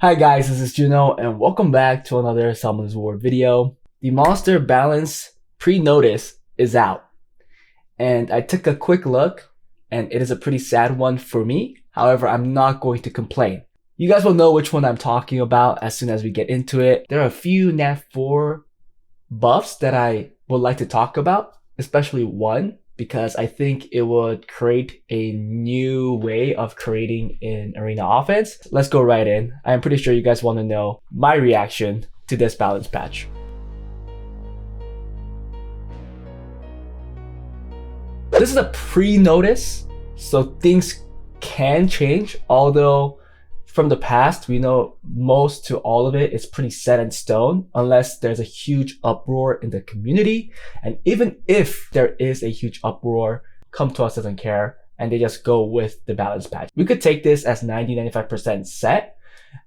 Hi guys, this is Juno and welcome back to another Summoners War video. The monster balance pre-notice is out and I took a quick look and it is a pretty sad one for me. However, I'm not going to complain. You guys will know which one I'm talking about as soon as we get into it. There are a few Nat 4 buffs that I would like to talk about, especially one, because I think it would create a new way of creating an arena offense. Let's go right in. I'm pretty sure you guys want to know my reaction to this balance patch. This is a pre-notice, so things can change, although from the past, we know most to all of it is pretty set in stone unless there's a huge uproar in the community. And even if there is a huge uproar, Come To Us doesn't care and they just go with the balance patch. We could take this as 90-95% set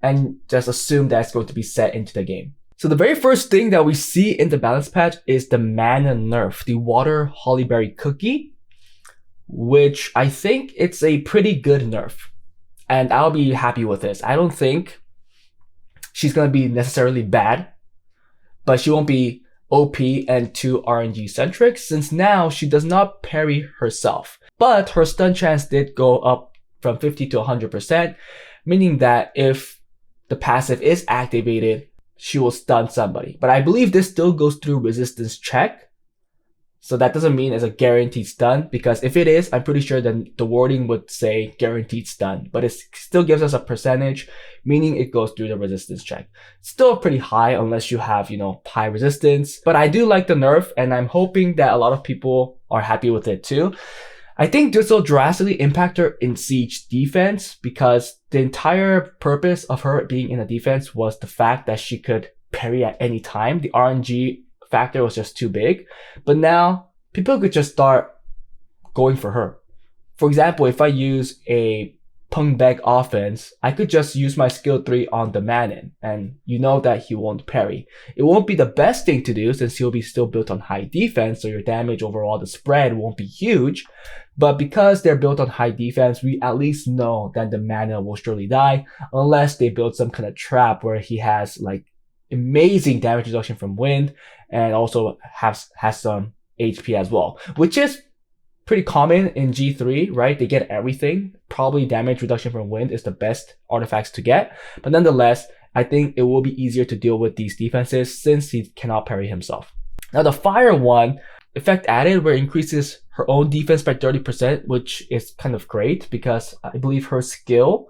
and just assume that's going to be set into the game. So the very first thing that we see in the balance patch is the mana nerf, the water Hollyberry cookie, which I think it's a pretty good nerf. And I'll be happy with this. I don't think she's going to be necessarily bad, but she won't be OP and too RNG centric since now she does not parry herself. But her stun chance did go up from 50 to 100%, meaning that if the passive is activated, she will stun somebody. But I believe this still goes through resistance check. So that doesn't mean it's a guaranteed stun, because if it is, I'm pretty sure then the wording would say guaranteed stun, but it still gives us a percentage, meaning it goes through the resistance check. Still pretty high unless you have, high resistance, but I do like the nerf and I'm hoping that a lot of people are happy with it too. I think this will drastically impact her in siege defense because the entire purpose of her being in a defense was the fact that she could parry at any time. The RNG factor was just too big, but now people could just start going for her. For example, if I use a Pung Beg offense, I could just use my skill 3 on the Manon, and you know that he won't parry. It won't be the best thing to do since he'll be still built on high defense, so your damage overall, the spread won't be huge. But because they're built on high defense, we at least know that the mana will surely die unless they build some kind of trap where he has like amazing damage reduction from wind and also has some HP as well, which is pretty common in G3, right? They get everything. Probably damage reduction from wind is the best artifacts to get, but nonetheless, I think it will be easier to deal with these defenses since he cannot parry himself. Now the fire one, effect added where it increases her own defense by 30%, which is kind of great because I believe her skill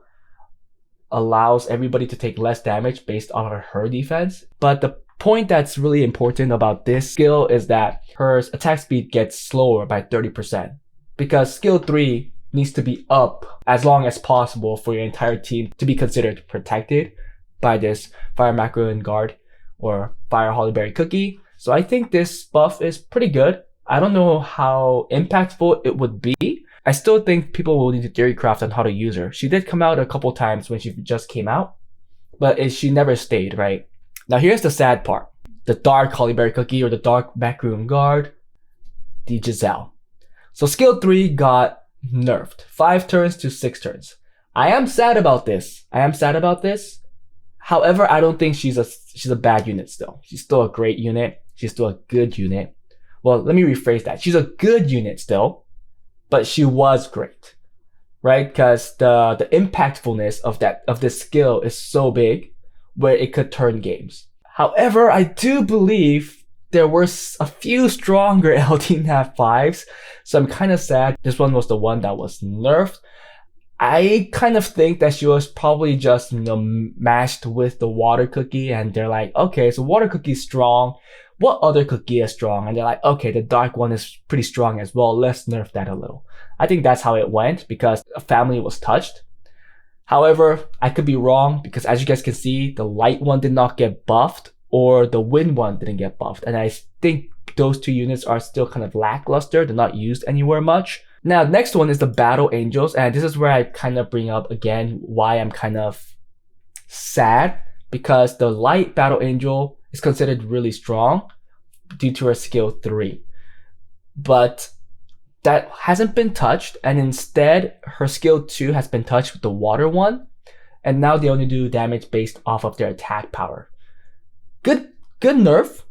allows everybody to take less damage based on her defense. But the point that's really important about this skill is that her attack speed gets slower by 30% because skill 3 needs to be up as long as possible for your entire team to be considered protected by this Fire Macro and Guard or Fire Hollyberry cookie. So I think this buff is pretty good. I don't know how impactful it would be. I still think people will need to theory craft on how to use her. She did come out a couple times when she just came out, but she never stayed, right? Now here's the sad part. The Dark Hollyberry Cookie or the Dark Backroom Guard, the Giselle. So skill 3 got nerfed. 5 turns to 6 turns. I am sad about this. However, I don't think she's a bad unit still. She's still a great unit. She's still a good unit. Well, let me rephrase that. She's a good unit still, but she was great, right? Because the impactfulness of this skill is so big where it could turn games. However, I do believe there were a few stronger LD Nat 5s, so I'm kind of sad this one was the one that was nerfed. I kind of think that she was probably just matched with the water cookie and they're like, okay, so water cookie's strong. What other cookie is strong? And they're like, okay, the dark one is pretty strong as well. Let's nerf that a little. I think that's how it went because a family was touched. However, I could be wrong because as you guys can see, the light one did not get buffed or the wind one didn't get buffed. And I think those two units are still kind of lackluster. They're not used anywhere much. Now, next one is the Battle Angels. And this is where I kind of bring up again why I'm kind of sad because the light Battle Angel is considered really strong due to her skill 3. But that hasn't been touched, and instead her skill 2 has been touched with the water one. and now they only do damage based off of their attack power. Good nerf,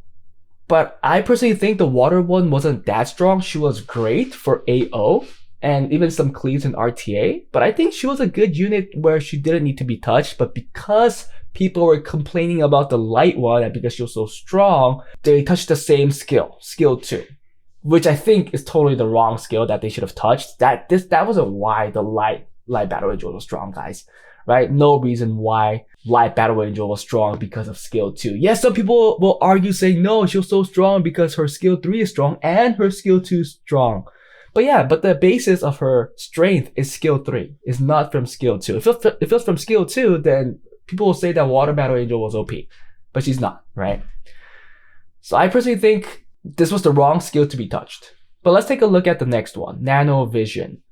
but I personally think the water one wasn't that strong. She was great for AO and even some cleaves in RTA, but I think she was a good unit where she didn't need to be touched, but because people were complaining about the light one and because she was so strong, they touched the same skill 2, which I think is totally the wrong skill that they should have touched. That wasn't why the light Battle Angel was strong, guys, right? No reason why light Battle Angel was strong because of skill 2. Yes, some people will argue saying, no, she was so strong because her skill 3 is strong and her skill 2 is strong. But yeah, but the basis of her strength is skill 3. It's not from skill 2. If it was from skill 2, then people will say that Water Battle Angel was OP. But she's not, right? So I personally think this was the wrong skill to be touched. But let's take a look at the next one. Nano Vision.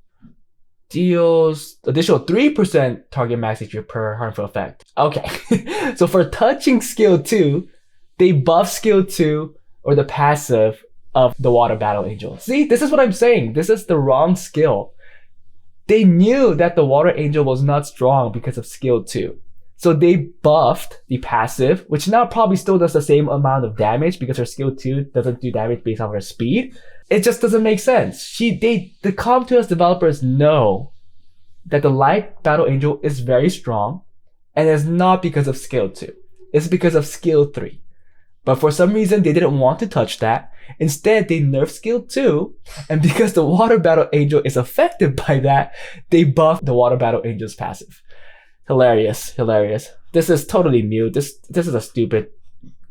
Deals additional 3% target max HP per harmful effect. Okay. So for touching skill 2, they buff skill 2 or the passive of the Water Battle Angel. See, this is what I'm saying. This is the wrong skill. They knew that the Water Angel was not strong because of skill 2. So they buffed the passive, which now probably still does the same amount of damage because her skill 2 doesn't do damage based on her speed. It just doesn't make sense. The Com2S developers know that the Light Battle Angel is very strong, and it's not because of skill 2. It's because of skill 3. But for some reason, they didn't want to touch that. Instead, they nerfed skill 2, and because the Water Battle Angel is affected by that, they buffed the Water Battle Angel's passive. Hilarious. This is totally new. This is a stupid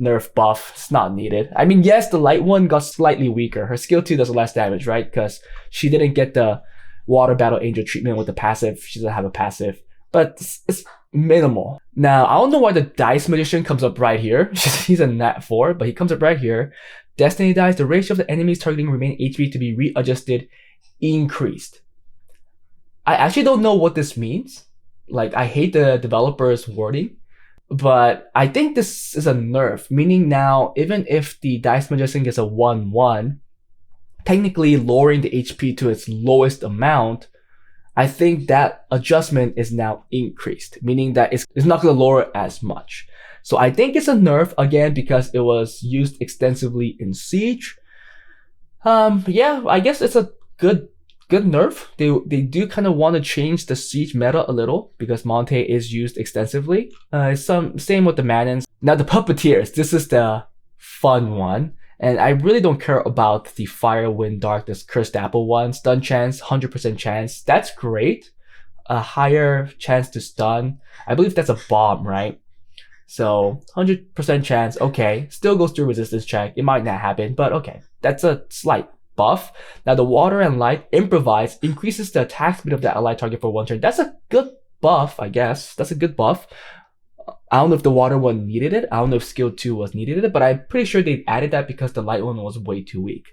nerf buff. It's not needed. I mean, yes, the light one got slightly weaker. Her skill 2 does less damage, right? Because she didn't get the Water Battle Angel treatment with the passive. She doesn't have a passive. But it's minimal. Now, I don't know why the Dice Magician comes up right here. He's a Nat 4, but he comes up right here. Destiny Dice, the ratio of the enemies targeting remaining HP to be readjusted increased. I actually don't know what this means. Like, I hate the developer's wording, but I think this is a nerf, meaning now, even if the Dice Magician gets a 1-1, technically lowering the HP to its lowest amount, I think that adjustment is now increased, meaning that it's not going to lower it as much. So I think it's a nerf, again, because it was used extensively in Siege. Yeah, I guess it's a good nerf. They do kind of want to change the Siege meta a little because Monte is used extensively. Same with the Manons. Now the Puppeteers, this is the fun one. And I really don't care about the Fire, Wind, Darkness, Cursed Apple one. Stun chance, 100% chance. That's great. A higher chance to stun. I believe that's a bomb, right? So 100% chance, okay. Still goes through resistance check. It might not happen, but okay. That's a slight buff. Now the Water and Light Improvise increases the attack speed of the allied target for 1 turn. That's a good buff, I guess. That's a good buff. I don't know if the Water one needed it. I don't know if skill 2 was needed, but I'm pretty sure they added that because the light one was way too weak.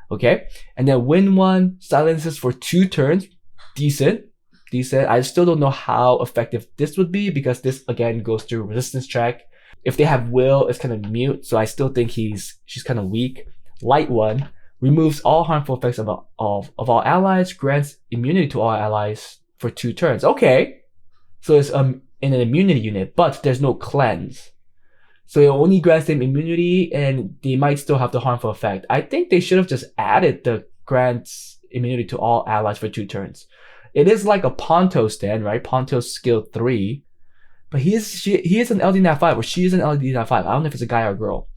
Okay? And then Wind one silences for 2 turns. Decent. I still don't know how effective this would be because this again goes through resistance check. If they have Will, it's kind of mute, so I still think she's kind of weak. Light one removes all harmful effects of all allies, grants immunity to all allies for 2 turns. Okay. So it's in an immunity unit, but there's no cleanse. So it only grants them immunity and they might still have the harmful effect. I think they should have just added the grants immunity to all allies for 2 turns. It is like a Ponto stand, right? Ponto's skill 3. But he is an LD Nat 5, or she is an LD Nat 5. I don't know if it's a guy or a girl.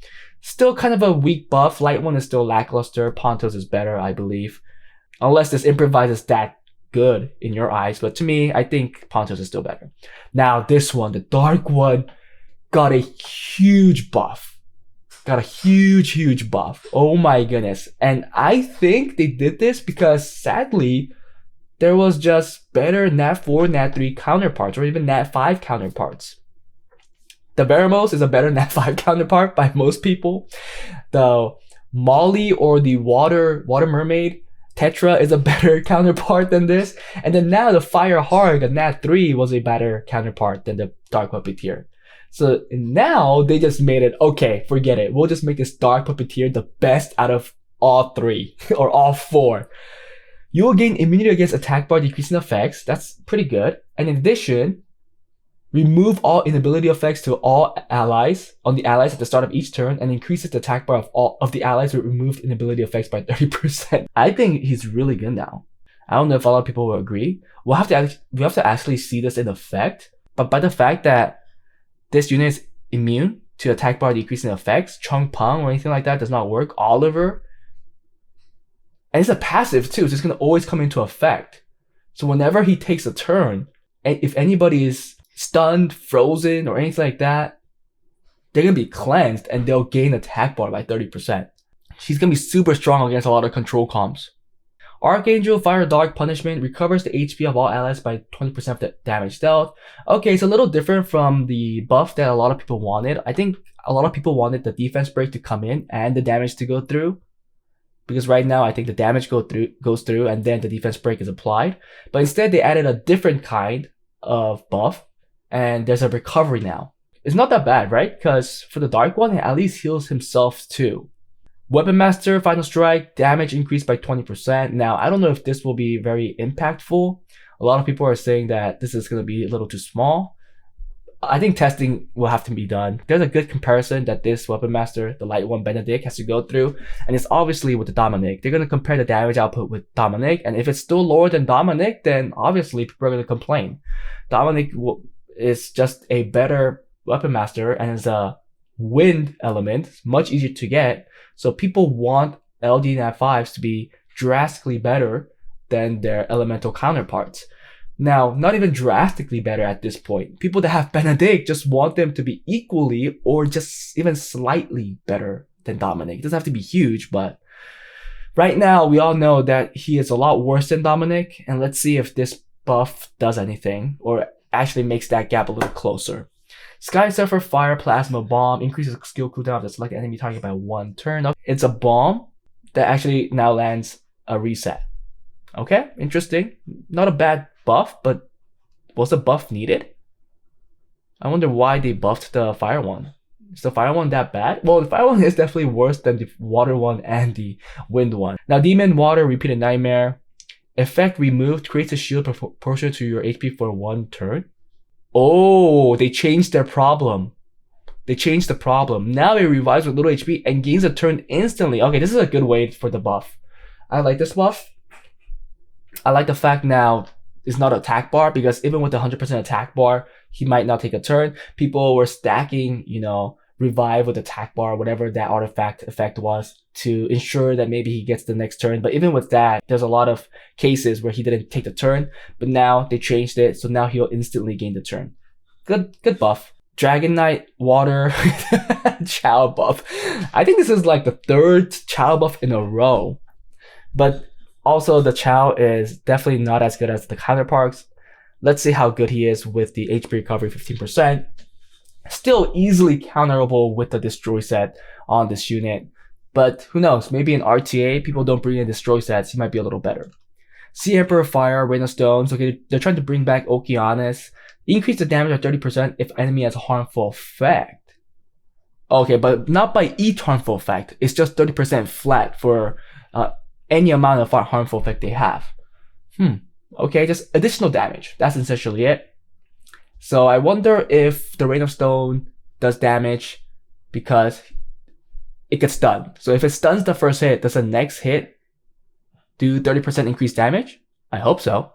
Still kind of a weak buff. Light one is still lackluster. Ponto's is better, I believe. Unless this Improvise is that good in your eyes, but to me, I think Ponto's is still better. Now this one, the dark one, got a huge buff. Got a huge buff. Oh my goodness. And I think they did this because sadly, there was just better Nat 4, Nat 3 counterparts, or even Nat 5 counterparts. The Veramos is a better Nat 5 counterpart by most people. The Molly or the Water Mermaid Tetra is a better counterpart than this. And then now the Fire Harg, the Nat 3, was a better counterpart than the Dark Puppeteer. So now they just made it, okay, forget it. We'll just make this Dark Puppeteer the best out of all 3 or all 4. You will gain immunity against attack bar decreasing effects. That's pretty good. And in addition, Remove all inability effects to all allies on the allies at the start of each turn and increases the attack bar of all of the allies with removed inability effects by 30%. I think he's really good now. I don't know if a lot of people will agree. We have to actually see this in effect, but by the fact that this unit is immune to attack bar decreasing effects, Chung Pang or anything like that does not work. Oliver, and it's a passive too, so it's gonna always come into effect. So whenever he takes a turn, and if anybody is stunned, frozen, or anything like that, they're gonna be cleansed and they'll gain attack bar by 30%. She's gonna be super strong against a lot of control comps. Archangel Fire Dog Punishment recovers the HP of all allies by 20% of the damage dealt. Okay, it's a little different from the buff that a lot of people wanted. I think a lot of people wanted the defense break to come in and the damage to go through. Because right now, I think the damage goes through and then the defense break is applied. But instead, they added a different kind of buff and there's a recovery now. It's not that bad, right? Because for the Dark One, he at least heals himself too. Weapon Master, Final Strike, damage increased by 20%. Now, I don't know if this will be very impactful. A lot of people are saying that this is going to be a little too small. I think testing will have to be done. There's a good comparison that this Weapon Master, the light one Benedict, has to go through. And it's obviously with the Dominic. They're going to compare the damage output with Dominic. And if it's still lower than Dominic, then obviously people are going to complain. Dominic is just a better Weapon Master and is a wind element. It's much easier to get. So people want LD Nat 5s to be drastically better than their elemental counterparts. Now, not even drastically better at this point. People that have Benedict just want them to be equally or just even slightly better than Dominic. It doesn't have to be huge, but right now we all know that he is a lot worse than Dominic, and let's see if this buff does anything or actually makes that gap a little closer. Sky Surfer Fire Plasma Bomb increases skill cooldown of the selected enemy target by 1 turn. It's a bomb that actually now lands a reset. Okay, interesting. Not a bad buff, but was the buff needed? I wonder why they buffed the fire one. Is the fire one that bad? Well, the fire one is definitely worse than the water one and the wind one. Now, Demon Water Repeated Nightmare. Effect removed creates a shield proportional to your HP for 1 turn. Oh, they changed their problem. They changed the problem. Now it revives with little HP and gains a turn instantly. Okay, this is a good way for the buff. I like this buff. I like the fact now it's not attack bar, because even with the 100% attack bar, he might not take a turn. People were stacking, revive with attack bar, whatever that artifact effect was, to ensure that maybe he gets the next turn. But even with that, there's a lot of cases where he didn't take the turn, but now they changed it, so now he'll instantly gain the turn. Good buff. Dragon Knight Water Chow buff. I think this is like the 3rd Chow buff in a row. But also the Chow is definitely not as good as the counterparts. Let's see how good he is with the HP recovery 15%. Still easily counterable with the destroy set on this unit. But who knows, maybe in RTA, people don't bring in destroy sets, he might be a little better. Sea Emperor Fire, Rain of Stones. Okay, they're trying to bring back Okeanis. Increase the damage by 30% if enemy has a harmful effect. Okay, but not by each harmful effect. It's just 30% flat for any amount of harmful effect they have. Okay, just additional damage. That's essentially it. So I wonder if the Rain of Stone does damage because it gets stunned. So if it stuns the first hit, does the next hit do 30% increased damage? I hope so.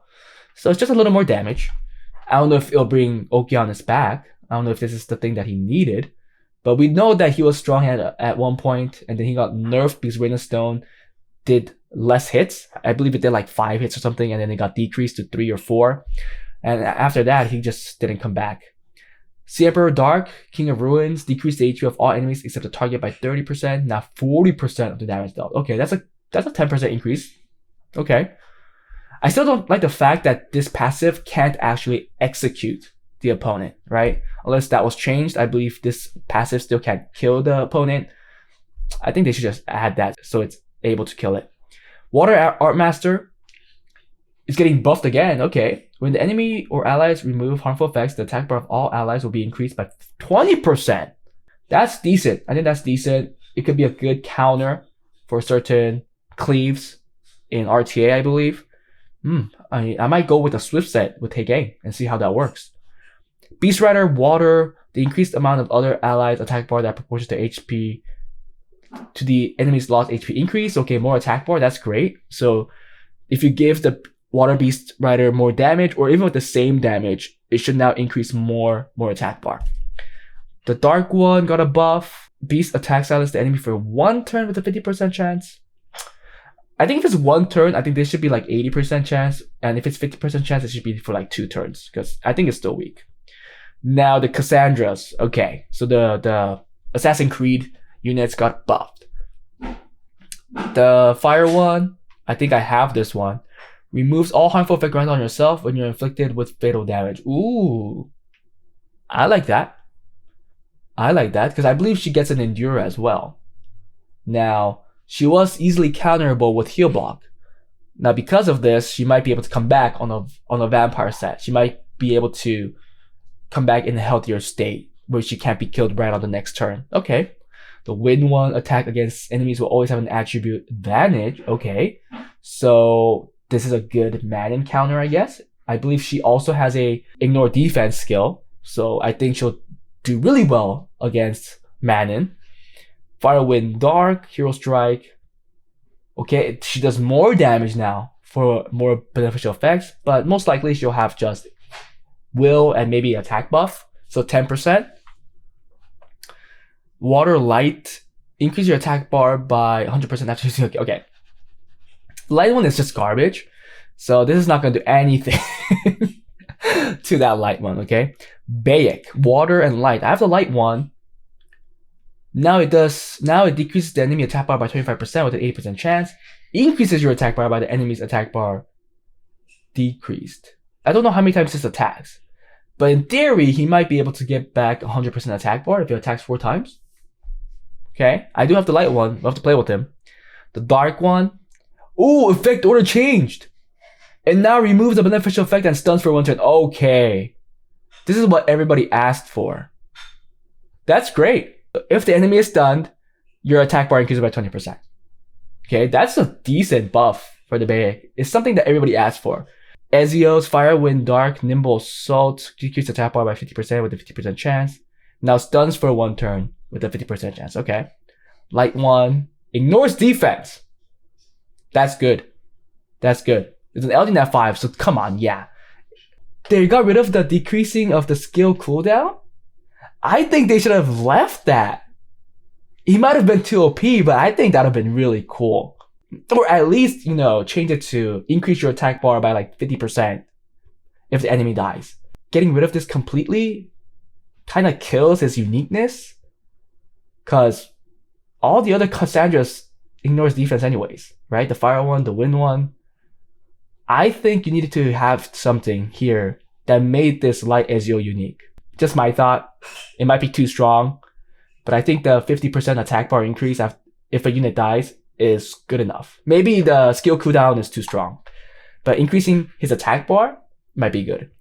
So it's just a little more damage. I don't know if it'll bring Okeanis back. I don't know if this is the thing that he needed. But we know that he was strong at one point, and then he got nerfed because Rain of Stone did less hits. I believe it did like 5 hits or something, and then it got decreased to 3 or 4. And after that, he just didn't come back. Sea Emperor Dark, King of Ruins, decreased the HP of all enemies except the target by 30%, now 40% of the damage dealt. Okay, that's a 10% increase. Okay. I still don't like the fact that this passive can't actually execute the opponent, right? Unless that was changed, I believe this passive still can't kill the opponent. I think they should just add that so it's able to kill it. Water Art Master is getting buffed again. Okay. When the enemy or allies remove harmful effects, the attack bar of all allies will be increased by 20%. That's decent. I think that's decent. It could be a good counter for certain cleaves in RTA, I believe. I might go with a Swift set with Take Aim and see how that works. Beast Rider, water, the increased amount of other allies attack bar that proportions to HP to the enemy's lost HP increase. Okay, more attack bar, that's great. So if you give the Water Beast Rider more damage, or even with the same damage, it should now increase more attack bar. The Dark one got a buff. Beast attack silence the enemy for 1 turn with a 50% chance. I think if it's 1 turn, I think this should be like 80% chance. And if it's 50% chance, it should be for like 2 turns. Because I think it's still weak. Now the Cassandras. Okay, so the Assassin's Creed units got buffed. The Fire one, I think I have this one. Removes all harmful effect granted on yourself when you're inflicted with fatal damage. Ooh. I like that. I like that because I believe she gets an Endure as well. Now, she was easily counterable with Heal Block. Now, because of this, she might be able to come back on a Vampire set. She might be able to come back in a healthier state where she can't be killed right on the next turn. Okay. The Wind one, attack against enemies will always have an attribute advantage. Okay. So this is a good Manon counter, I guess. I believe she also has a ignore defense skill. So I think she'll do really well against Manon. Fire, Wind, Dark, Hero Strike. Okay, she does more damage now for more beneficial effects, but most likely she'll have just Will and maybe attack buff. So 10%. Water, Light, increase your attack bar by 100% after using. Okay. The light one is just garbage. So this is not going to do anything to that light one, okay? Bayek, water and light. I have the light one. Now it decreases the enemy attack bar by 25% with an 80% chance. Increases your attack bar by the enemy's attack bar decreased. I don't know how many times this attacks. But in theory, he might be able to get back 100% attack bar if he attacks 4 times. Okay, I do have the light one. We'll have to play with him. The dark one. Ooh, effect order changed. And now removes the beneficial effect and stuns for 1 turn. Okay. This is what everybody asked for. That's great. If the enemy is stunned, your attack bar increases by 20%. Okay, that's a decent buff for the Bayek. It's something that everybody asked for. Ezio's Fire, Wind, Dark, Nimble Assault, decrease attack bar by 50% with a 50% chance. Now stuns for 1 turn with a 50% chance. Okay. Light one, ignores defense. That's good. That's good. It's an LD 5, so come on, yeah. They got rid of the decreasing of the skill cooldown? I think they should have left that. He might have been too OP, but I think that would have been really cool. Or at least, change it to increase your attack bar by like 50% if the enemy dies. Getting rid of this completely kind of kills his uniqueness. Because all the other Cassandras ignores defense anyways, right? The fire one, the wind one. I think you needed to have something here that made this light Ezio unique. Just my thought. It might be too strong. But I think the 50% attack bar increase if a unit dies is good enough. Maybe the skill cooldown is too strong. But increasing his attack bar might be good.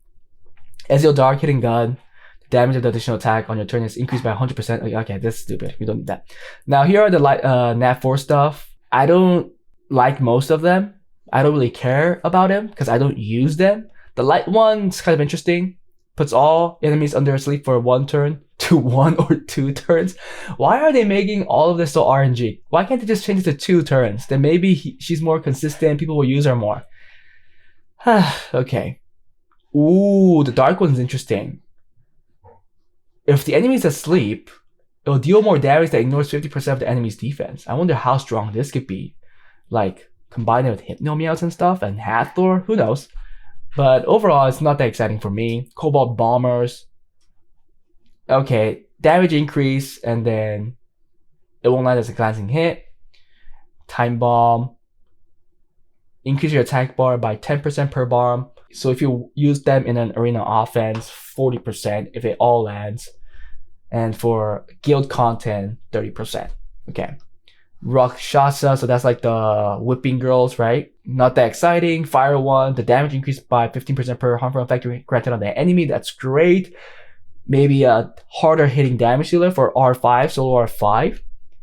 Ezio Dark hitting gun. The damage of the additional attack on your turn is increased by 100%. Okay, that's stupid. We don't need that. Now here are the Nat 4 stuff. I don't like most of them. I don't really care about them because I don't use them. The light one's kind of interesting. Puts all enemies under sleep for 1 turn to 1 or 2 turns. Why are they making all of this so RNG? Why can't they just change it to 2 turns? Then maybe she's more consistent. People will use her more. Okay. Ooh, the dark one's interesting. If the enemy's asleep, it'll deal more damage that ignores 50% of the enemy's defense. I wonder how strong this could be. Like, combine it with Hypnomeows and stuff and Hathor, who knows? But overall, it's not that exciting for me. Cobalt Bombers. Okay, damage increase, and then it won't land as a glancing hit. Time Bomb. Increase your attack bar by 10% per bomb. So if you use them in an arena offense, 40% if it all lands. And for guild content, 30%. Okay. Rakshasa, so that's like the whipping girls, right? Not that exciting. Fire one, the damage increased by 15% per harmful effect granted on the enemy. That's great. Maybe a harder hitting damage dealer for R5, solo R5.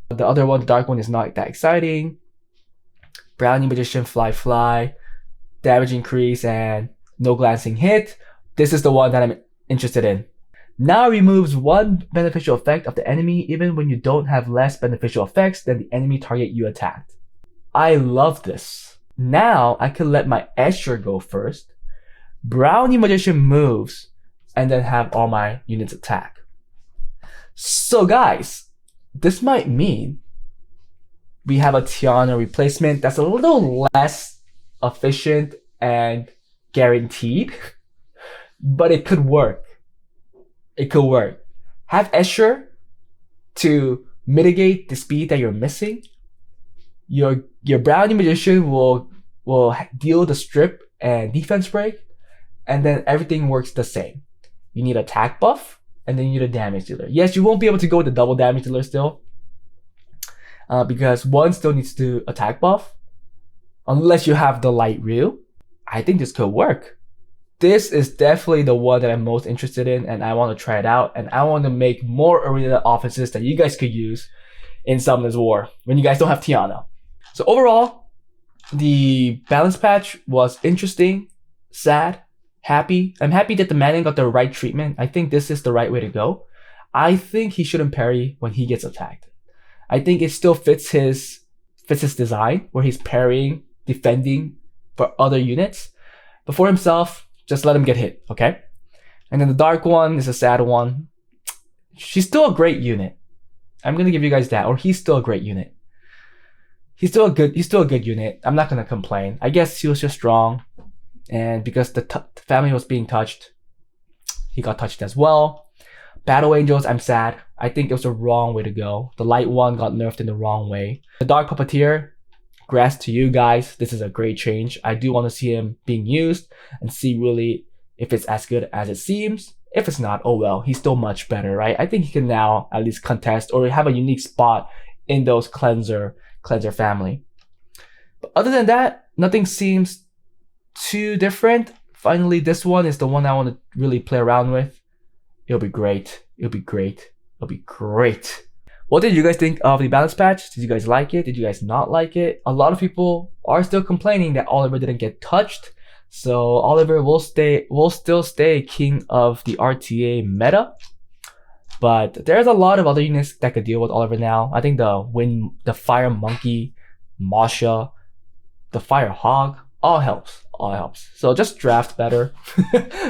The other one, the dark one, is not that exciting. Brownie Magician, fly. Damage increase and no glancing hit. This is the one that I'm interested in. Now removes one beneficial effect of the enemy even when you don't have less beneficial effects than the enemy target you attacked. I love this. Now I can let my Escher go first, Brownie Magician moves, and then have all my units attack. So guys, this might mean we have a Tiana replacement that's a little less efficient and guaranteed, but it could work. It could work. Have Escher to mitigate the speed that you're missing. Your Brownie Magician will deal the strip and defense break, and then everything works the same. You need attack buff, and then you need a damage dealer. Yes, you won't be able to go with the double damage dealer still, because one still needs to do attack buff, unless you have the light reel. I think this could work. This is definitely the one that I'm most interested in, and I want to try it out, and I want to make more arena offenses that you guys could use in Summoners War when you guys don't have Tiana. So overall, the balance patch was interesting, sad, happy. I'm happy that the Manning got the right treatment. I think this is the right way to go. I think he shouldn't parry when he gets attacked. I think it still fits his design, where he's parrying, defending for other units. But for himself, just let him get hit, okay? And then the Dark one is a sad one. She's still a great unit. I'm gonna give you guys that, or he's still a great unit. He's still a good unit. I'm not gonna complain. I guess he was just strong, and because the family was being touched, he got touched as well. Battle Angels, I'm sad. I think it was the wrong way to go. The light one got nerfed in the wrong way. The Dark Puppeteer, congrats to you guys. This is a great change. I do want to see him being used and see really if it's as good as it seems. If it's not, oh well, he's still much better, right? I think he can now at least contest or have a unique spot in those cleanser family. But other than that, nothing seems too different. Finally, this one is the one I want to really play around with. It'll be great. It'll be great. It'll be great. What did you guys think of the balance patch? Did you guys like it? Did you guys not like it? A lot of people are still complaining that Oliver didn't get touched. So Oliver will still stay king of the RTA meta. But there's a lot of other units that could deal with Oliver now. I think the Fire Monkey, Masha, the Fire Hog, all helps. So just draft better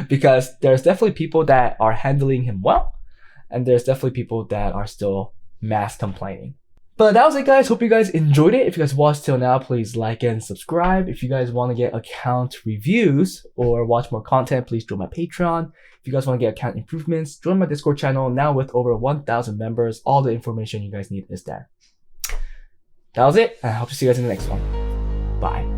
because there's definitely people that are handling him well, and there's definitely people that are still mass complaining. But that was it, guys. Hope you guys enjoyed it. If you guys watched till now, please like and subscribe. If you guys want to get account reviews or watch more content, please join my Patreon. If you guys want to get account improvements, join my Discord channel. Now with over 1,000 members, all the information you guys need is there. That was it. I hope to see you guys in the next one. Bye.